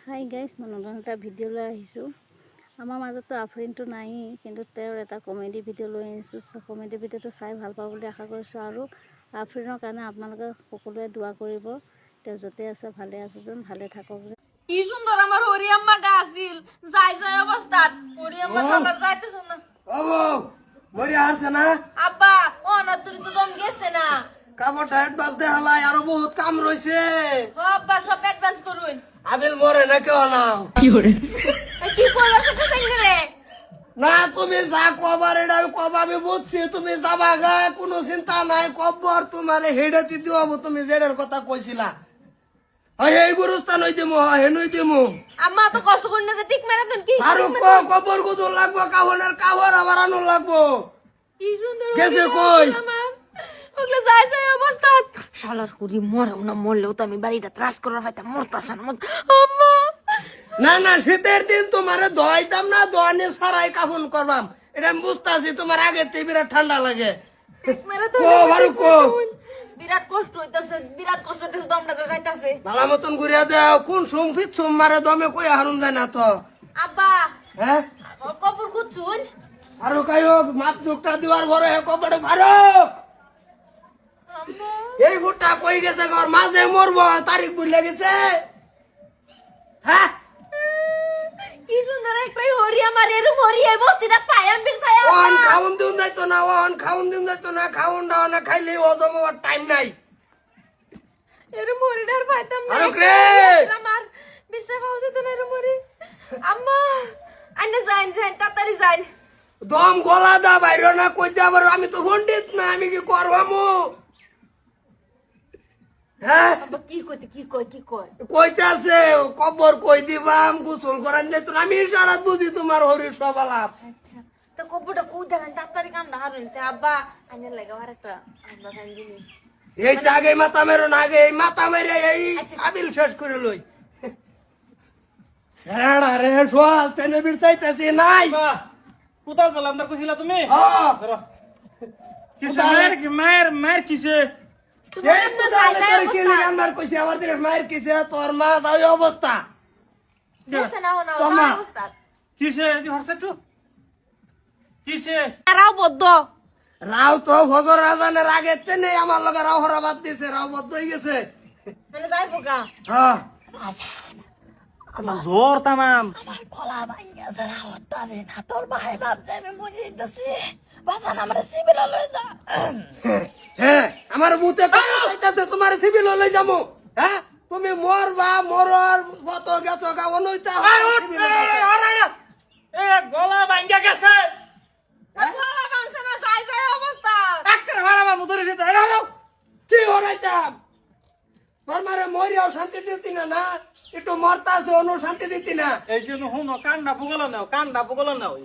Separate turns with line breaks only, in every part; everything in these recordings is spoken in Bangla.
হাই গাইজ, মই নতুন এটা ভিডিঅ' লৈ আহিছোঁ। আমাৰ মাজতো আফৰিনটো নায়েই, কিন্তু তেওঁৰ এটা কমেডি ভিডিঅ' লৈ আহিছোঁ। কমেডি ভিডিঅ'টো চাই ভাল পাব বুলি আশা কৰিছোঁ। আৰু আফৰিনৰ কাৰণে আপোনালোকে সকলোৱে দোৱা কৰিব। তেওঁ য'তে আছে ভালে আছে যেন, ভালে থাকক যেন।
কি সুন্দর আমার হরি আম্মাটা আছিল, যাই যাই অবস্থাত হরি আম্মা কালার যাইতেছ না।
ও মরি আসছে না
আব্বা ও না তুই তো দম গেছে না।
কাপড়টা অ্যাডভান্স দে হালাই আরো বহুত কাম রইছে।
ও আব্বা সব অ্যাডভান্স করুন।
আবিল মরে না কেউ না
কি কইবা সেটা চাইনে রে।
না তুমি যা কবার এটা আমি কব আমি বুঝছি তুমি যাবা গা কোনো চিন্তা নাই কবর তোমারে হেডেতি দিও তুমি জেডের কথা কইছিলা। এই গুরুস্থান হই দিমু হেনুই দিমু।
আম্মা তো কষ্ট করি না যে ঠিক মেরে দেন কি।
আর কবর গুদুর লাগবো কাহনের কাহর আবার আনো লাগবো।
কি সুন্দর
গেছে কই
ওগুলো যাই যাই অবস্থাত শালার হরি মরেও না মরলেও তো আমি বাড়িটা ত্রাস করে ফাইতা মরতাছ না আম্মা।
না না শীতের দিন তোমারে ধোয়াইতাম না ধোয়ানি সারাই কাফন করবাম এটা আমি বুঝতাছি তোমার আগে বিরাট ঠান্ডা লাগে।
মেরে তো বিরাট কষ্ট হইতাছে দমটা যাইতাছে।
ভালো মতন ঘুরিয়া দাও কোন সুম ফিট সুম মারে দমে কই হারুন যায় না তো।
আব্বা
হ্যাঁ
কপড় খুঁজছুন
আরো কাইও মাপ চুকটা দিবার ভরে কপড়ে ভারো এই গুটা কই গেছে ঘর মাঝে মরবো তারিখ বুঝলে গেছে। হ্যাঁ
কি সুন্দর একটাই হরি আমার এরম হরি এই বস্তিটা পায়াম বিছায়া
ওন খাউন দিন যাইতো না ওন খাউন দিন যাইতো না খাউন দাও না খাইলে ওজম হওয়ার টাইম নাই।
এরম হরিটার পাইতাম না
আরো রে
আমার বিছায়া পাউছে তো না এরম হরি। আম্মা আইনে যাইন তাড়াতাড়ি যাইন।
দম গলা দা বাইরে না কই দে আবার আমি তো পণ্ডিত না আমি কি করবামু। হ্যাঁ
আব্বা কি কইতে কি কয়
কইতে আছে কবর কই দিবাম গোসল করান যাইতো না আমি ইশারাত বুঝি তোমার হরির সব আলাপ।
আচ্ছা তো কপড়টা কই দেন তাড়াতাড়ি কাম না হারুন তে আব্বা আইনে লাগা আরেকটা আব্বা কান জিনিস
এই আগে মাথা মেরো না আগে এই মাথা মেরে এই আবিল শেষ করে লই। সেরাড়া রে সোয়াল তেনে বির চাইতেছি নাই
কোথাও গেলাম না কইছিলা তুমি
হ্যাঁ
কিসে মায়ের মায়ের কিসে
এই তো দালে তোর কি লিগান্ডার কইছে আমার দিকে মায়ের কিছে তোর মা যাই অবস্থা
দেশে না হনা
তোমা।
অবস্থা
কিসে যে হরছে একটু কিসে
রাও বদ্ধ
রাও তো ফজর আজানের আগে তেনে আমার লগে রাও হরা বাদ দিছে রাও বদ্ধ হই গেছে।
মানে যাই পোকা
হ্যাঁ
আমার জোর তামাম
আমার গলা ভাঙা যারা হত্যা রে না তোর ভাই বাপ যাবে মরে যাইতাছে বাজান আমরা সিভিল লই যা।
হ্যাঁ আমার মুতে কইতাছে তোমার সিভিল লই যামু। হ্যাঁ তুমি মরবা মরর কত গেছো গা অনইতা সিভিল
এ গলা ভাঙ্গা গেছে
গলা ভাঙছে না যাই যাই অবস্থা
একটা ভাড়া মুদরে যেতে এটা
কি হরাইতাম তোর মারে মরিয়াও শান্তি দিতি না না একটু মরতাছে অনু শান্তি দিতি না।
এই যে হুন কান্ডা পুগল নাও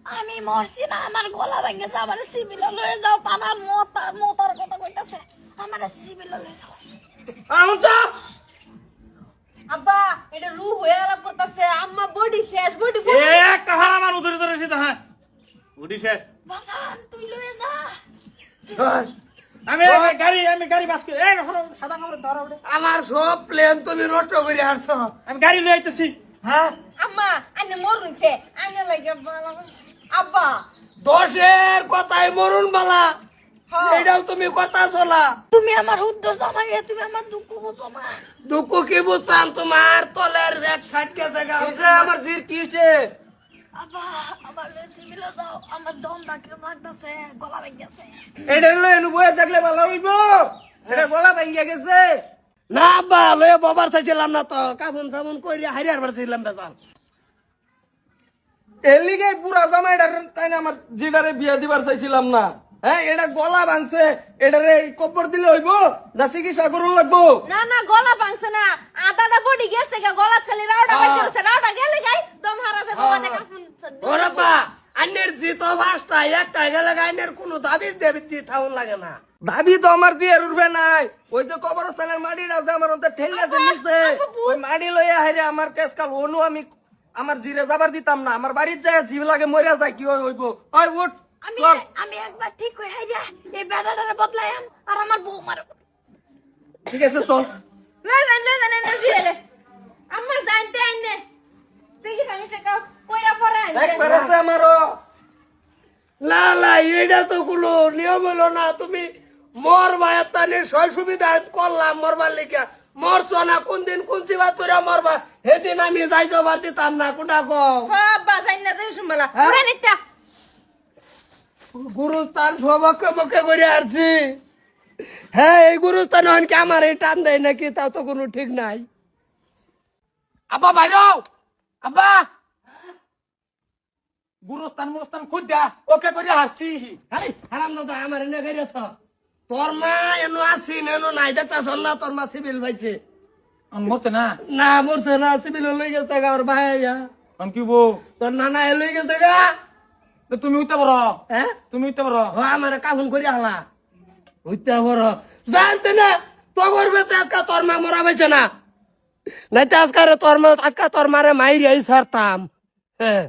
আমি মরছি না আমার গলা ভাঙছে আমার সিভিল লই যাও তারা মতার কথা কইতাছে আমার সিভিল লই যাও।
আউচা
আব্বা এটা রু হয়ে আলা পড়তাছে আম্মা বডি শেষ বডি
এ একটা ভাড়া মুদরে ধরে যেতে হ্যাঁ উডি শেষ
বাজান তুই লই যা।
আমি গাড়ি বাস করে এই সাদা কাপড় ধরা উঠে
আমার সব প্লেন তুমি নষ্ট করে আসছো।
আমি গাড়ি লই আইতেছি
হ্যাঁ
আম্মা আনে মরুনছে আনে লাগে আব্বা
দোষের কথাই মরুন বালা এটাও তুমি কথা চলা।
তুমি আমার উদ্দেশ্য আমাকে তুমি আমার দুঃখ বুঝো না।
দুঃখ কি বুঝতাম তোমার তলের এক সাইড গেছে গা আমার জির কি হইছে।
আব্বা আমার সিভিল দাও আমার দম ডাকে লাগতাছে গলা ভাঙছে।
এটা লই এনু বয়ে দেখলে ভালো হইব এটা গলা ভাঙ্গিয়া গেছে না আব্বা লয়ে বাবার চাইছিলাম না তো কাফন সামন কইরা হারিয়ার পারছিলাম বেজাল
এলিগে পুরা জামাইটার তাই না আমার জিডারে বিয়া দিবার চাইছিলাম না। হ্যাঁ এটা গলা ভাঙছে এটারে কব্বর দিলে হইব না চিকিৎসা করুন লাগবো।
না না গলা ভাঙছে না আদাটা বডি গেছে গা গলা খালি রাউডা বাইতেছে রাউডা গেলে গাই দম হারা যাবে মানে কাফন
ওরে বা আন্নের জিত ভাষটা একটা গেলে আন্নের কোনো দাবি দেবি দি থাউন লাগে না।
দাবি তো আমার দিয়ে উঠবে নাই ওই যে কবরস্থানের মাটিটা আছে আমার অন্তর ঠেলিয়াছে নিচে ওই মাটি লইয়া হাইরে আমার কেসকাল অনু আমি আমার জিরে যাবার দিতাম না আমার বাড়ির যায় জিভ লাগে মরিয়া যায় কি হইব ওই উঠ
আমি একবার ঠিক হই হাইরা এই বেড়াটারে বদলাইম আর আমার বউ মার
ঠিক আছে চল
না জিরে আম্মা জানতে আইনে মিলামিশা কইরা পড়েন
একবার আছে আমারও
না না এইটা তো কোনো নিয়ম হলো না তুমি মরবা একটা সয় সুবিধা করলাম মরবার লিখা মরছ না কোন দিন কোন চিবাত করে মরবা সেদিন আমি যাই যাবার দিতাম না কোনটা কও
আব্বা যাই না যাই শুনবালা
হ্যাঁ?
ওরে নিত্যা
গুরুস্থান সবকে বকে করে আসছি হ্যাঁ এই গুরুস্থান কি আমার এই টান দেয় নাকি তাও তো কোনো ঠিক নাই
আব্বা বাইরও আব্বা গুরুস্থান মুরস্থান খুদ দা ওকে করে হাসছি
হাই হারাম দাদা আমার এনে গেছে তো তোর মা এনো আসি এনো নাই দেখতা না তোর মা সিভিল পাইছে
মরতে না
না মরছে না সিভিল লই গেছে গা ওর ভাই
আমি কি বউ
তোর নানা লই গেছে গা
তুমি উঠতে পারো
হ্যাঁ
তুমি উঠতে পারো
ও আমার কাফন করি হালা হইতে বড় জানতে না তো করবে আজকে তোর মা মরা পাইছে না নাই তো আজকে তোর মা আজকে তোর মারে মাইরি আই সারতাম হ্যাঁ